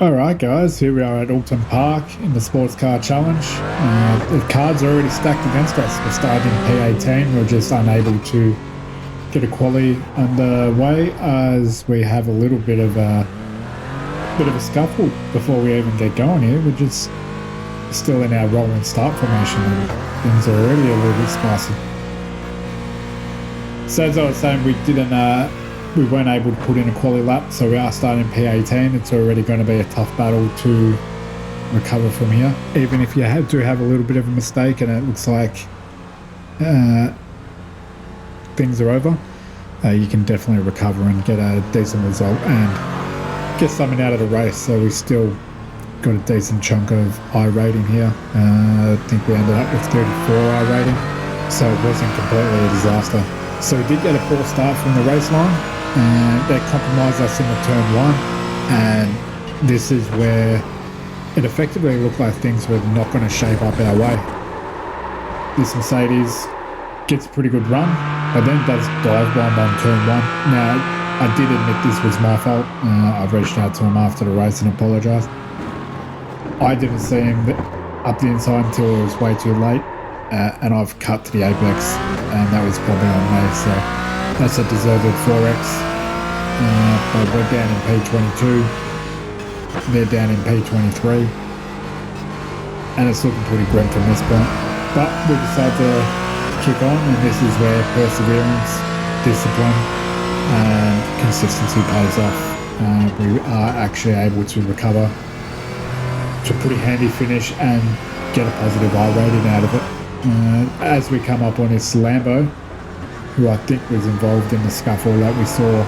Alright guys, here we are at Alton Park in the Sports Car Challenge. The cards are already stacked against us. We're starting P18, we're just unable to get a quali underway as we have a little bit of a scuffle before we even get going here. We're just still in our rolling start formation and things are already a little bit spicy. So as I was saying, we weren't able to put in a quali lap, so we are starting P18. It's already going to be a tough battle to recover from here. Even if you had to have a little bit of a mistake and it looks like things are over, you can definitely recover and get a decent result and get something out of the race. So we still got a decent chunk of I rating here. I think we ended up with 34 I rating, so it wasn't completely a disaster. So we did get a poor start from the race line. And they compromised us in the turn one, and this is where it effectively looked like things were not going to shape up our way. This Mercedes gets a pretty good run, but then does dive bomb on turn one. Now, I did admit this was my fault. I've reached out to him after the race and apologised. I didn't see him up the inside until it was way too late, and I've cut to the apex, and that was probably on me, so that's a deserved 4X. But we're down in P22, they're down in P23, and it's looking pretty grim from this point. But we decided to kick on, and this is where perseverance, discipline, and consistency pays off. We are actually able to recover to a pretty handy finish and get a positive I rating out of it. As we come up on this Lambo, who I think was involved in the scuffle that we saw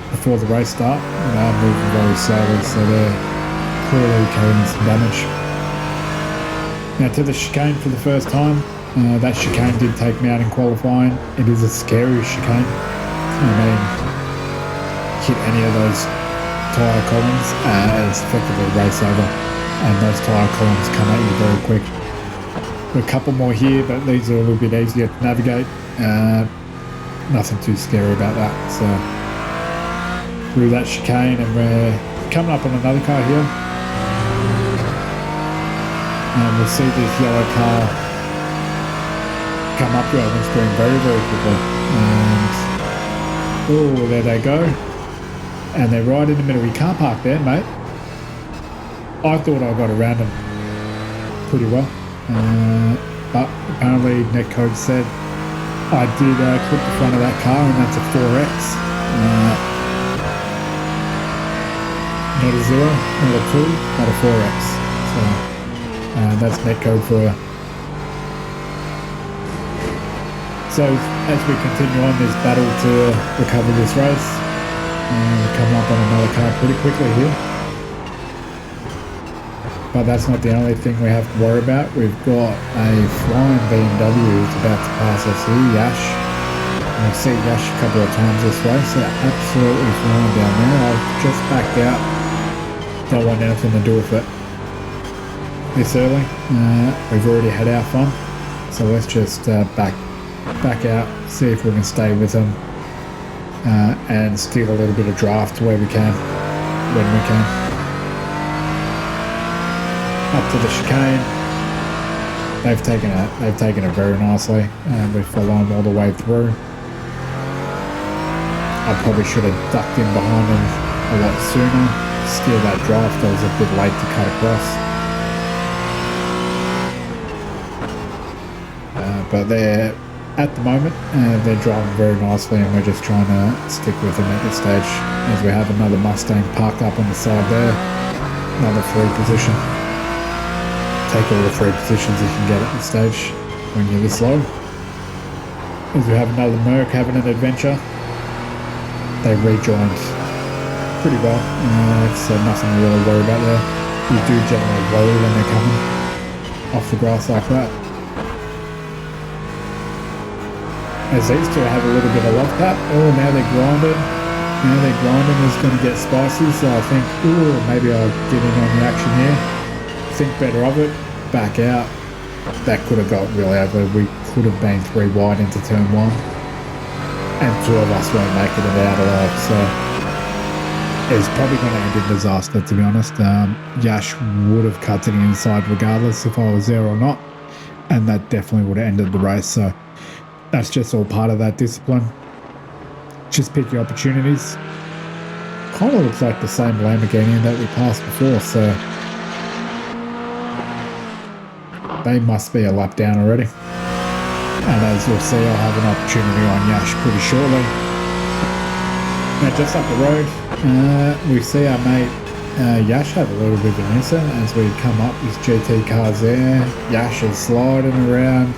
before the race start, they are moving very slowly, so they're clearly carrying some damage. Now to the chicane for the first time. That chicane did take me out in qualifying. It is a scary chicane. I mean, hit any of those tyre columns and it's effectively race over, and those tyre columns come at you very quick. A couple more here, but these are a little bit easier to navigate. Nothing too scary about that. So through that chicane, and we're coming up on another car here, and we'll see this yellow car come up to our windscreen very, very quickly. And oh, there they go, and they're right in the middle. You can't park there, mate. I thought I got around them pretty well. But apparently netcode said I did clip the front of that car, and that's a 4X. Not a 0, not a 2, but a 4X. So that's netcode for you. So as we continue on this battle to recover this race, we're coming up on another car pretty quickly here. But that's not the only thing we have to worry about. We've got a flying BMW who's about to pass us here, Yash. I've seen Yash a couple of times this race. They're absolutely flying down there. I've just backed out. Don't want anything to do with it this early. We've already had our fun. So let's just back out, see if we can stay with them, and steal a little bit of draft where we can, when we can. Up to the chicane. They've taken it very nicely, and we follow them all the way through. I probably should have ducked in behind them a lot sooner, steal that draft. I was a bit late to cut across. But they're, at the moment, they're driving very nicely, and we're just trying to stick with them at this stage, as we have another Mustang parked up on the side there, another free position. Take all the free positions you can get at this stage when you're this low. As we have another Merc having an adventure. They rejoined pretty well, so nothing to really worry about there. You do generally worry when they're coming off the grass like that. As these two have a little bit of love tap. Oh, now they're grinding. Now they're grinding is going to get spicy, so I think, ooh, maybe I'll get in on the action here. Think better of it, back out. That could have got really ugly. We could have been 3 wide into turn 1, and 2 of us won't make it out alive. So is probably going to end in disaster, to be honest. Yash would have cut to the inside regardless if I was there or not, and that definitely would have ended the race. So that's just all part of that discipline. Just pick your opportunities. Kind of looks like the same Lamborghini that we passed before, so they must be a lap down already. And as you'll see, I'll have an opportunity on Yash pretty shortly. Now just up the road, we see our mate Yash have a little bit of an incident as we come up. His GT car's there. Yash is sliding around.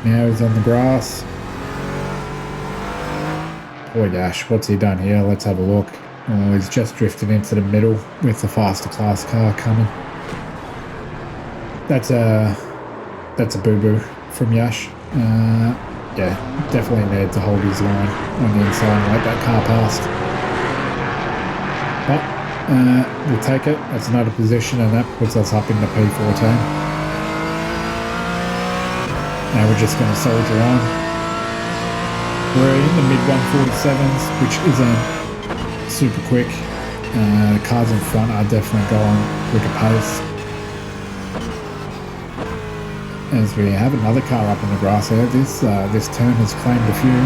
Now he's on the grass. Poor Yash, what's he done here? Let's have a look. Oh, he's just drifted into the middle with the faster class car coming. That's a boo-boo from Yash. Yeah, definitely needed to hold his line on the inside and let that car past. But we'll take it. That's another position, and that puts us up in the P14. Now we're just going to soldier on. We're in the mid-147s, which isn't super quick. The cars in front are definitely going quicker pace. As we have another car up in the grass there, this turn has claimed a few.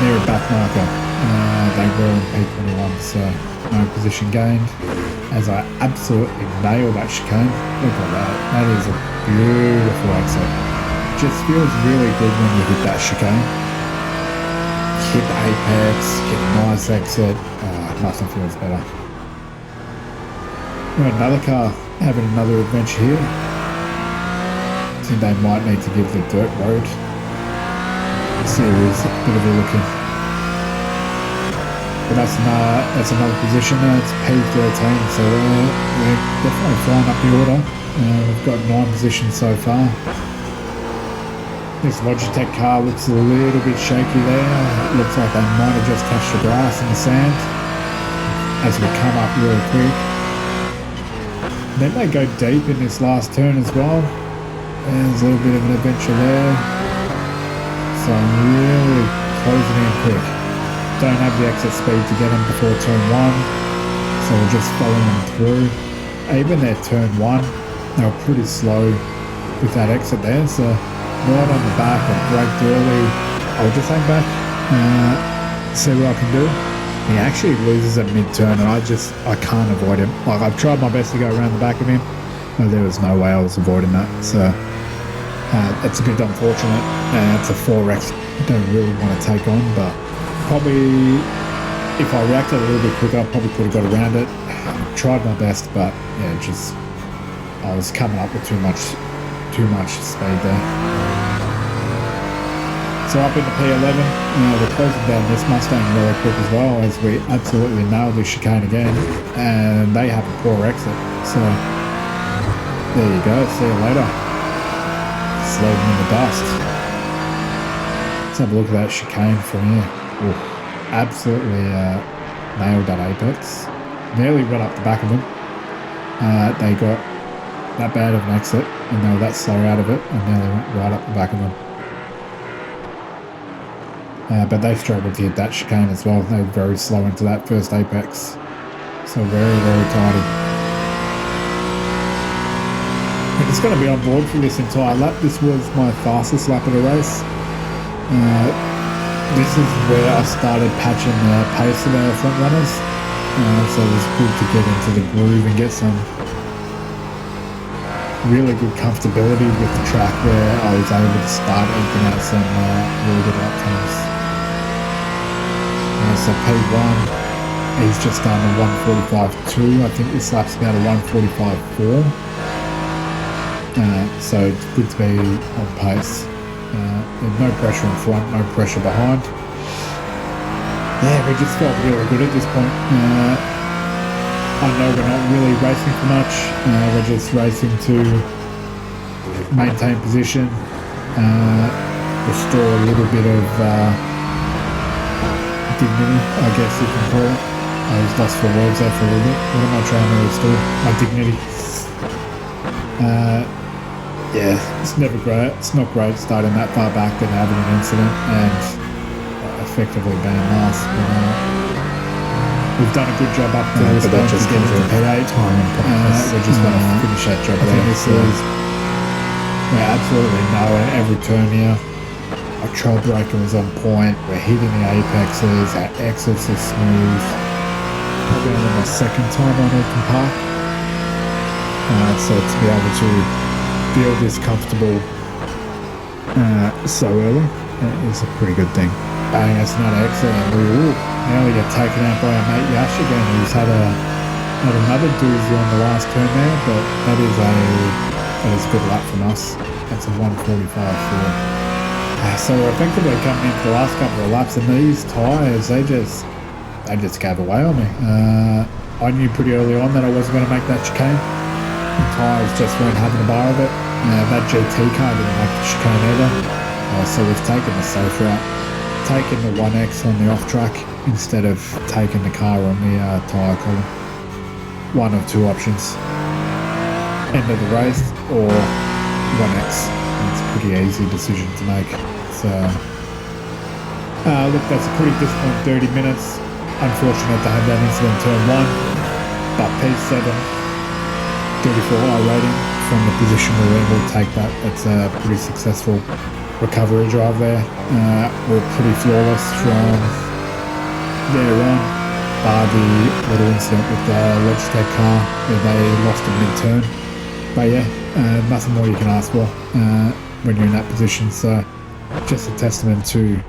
Near a back marker. They were in P21, so no position gained. As I absolutely nail that chicane. Look at that. That is a beautiful exit. Just feels really good when you hit that chicane. Hit the apex, get a nice exit. Nothing feels better. We've got another car having another adventure here. I think they might need to give the dirt road series a bit of a look in. But that's another position. It's P13, so we're definitely flying up the order. We've got 9 positions so far. This Logitech car looks a little bit shaky there. It looks like they might have just touched the grass and the sand as we come up really quick. Then they go deep in this last turn as well. There's a little bit of an adventure there. So I'm really closing in quick. Don't have the exit speed to get them before turn 1. So we're just following them through. Even their turn 1, they were pretty slow with that exit there. So right on the back, I braked early. I'll just hang back, see what I can do. He actually loses at mid-turn, and I can't avoid him. Like, I've tried my best to go around the back of him, but there was no way I was avoiding that. So it's a bit unfortunate. It's a 4X I don't really want to take on, but probably if I reacted a little bit quicker, I probably could have got around it. Tried my best, but yeah, I was coming up with too much speed there. So up in the P11, we're closing down this Mustang really quick as well, as we absolutely nailed this chicane again, and they have a poor exit. So there you go, see you later. Just leave them in the dust. Let's have a look at that chicane from here. Ooh, absolutely nailed that apex. Nearly went up the back of them. They got that bad of an exit, and they were that slow out of it, and nearly went right up the back of them. But they struggled to hit that chicane as well. They were very slow into that first apex. So very, very tidy. I'm just going to be on board for this entire lap. This was my fastest lap of the race. This is where I started patching the pace of our front runners. So it was good to get into the groove and get some really good comfortability with the track, where I was able to start eking out some really good lap times. So P1, he's just done a 1:45.2. I think this lap's about a 1:45.4. So it's good to be on pace. There's no pressure in front, no pressure behind. Yeah, we just felt really good at this point. I know we're not really racing for much. We're just racing to maintain position, restore a little bit of dignity, I guess you can call it. I was lost for words there for a little bit. What am I trying to restore? My dignity. Yeah, it's never great. It's not great starting that far back and having an incident, and effectively been last. We've done a good job up to this but that point just to get comes into with P8. time and practice. We just want to finish that job I think there. this So is we absolutely know it every turn here. Our trail breaker is on point. We're hitting the apexes. Our exits are smooth. Probably only my second time on Open Park. So to be able to feel this comfortable so early is a pretty good thing. Bang, that's another exit. Now we get taken out by our mate Yash again, who's had another doozy on the last turn there, but that is a good lap from us. That's a 1:45.4. So we're effectively coming into the last couple of laps, and these tyres, they just gave away on me. I knew pretty early on that I wasn't going to make that chicane. The tyres just weren't having a bar of it. That GT car didn't make the chicane either. So we've taken the safe route, taken the 1X on the off track instead of taking the car on the tyre column. One of two options. End of the race or 1X. It's a pretty easy decision to make. So, look, that's a pretty disappointing 30 minutes. Unfortunate to have that incident turn 1, but P7, 34 rating from the position we're in, we'll take that. That's a pretty successful recovery drive there. We're pretty flawless from there on, bar the little incident with the Logitech car where they lost a mid-turn. But yeah, nothing more you can ask for when you're in that position. So just a testament to,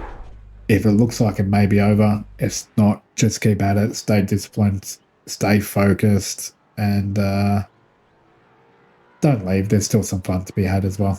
if it looks like it may be over, it's not. Just keep at it, stay disciplined, stay focused, and don't leave. There's still some fun to be had as well.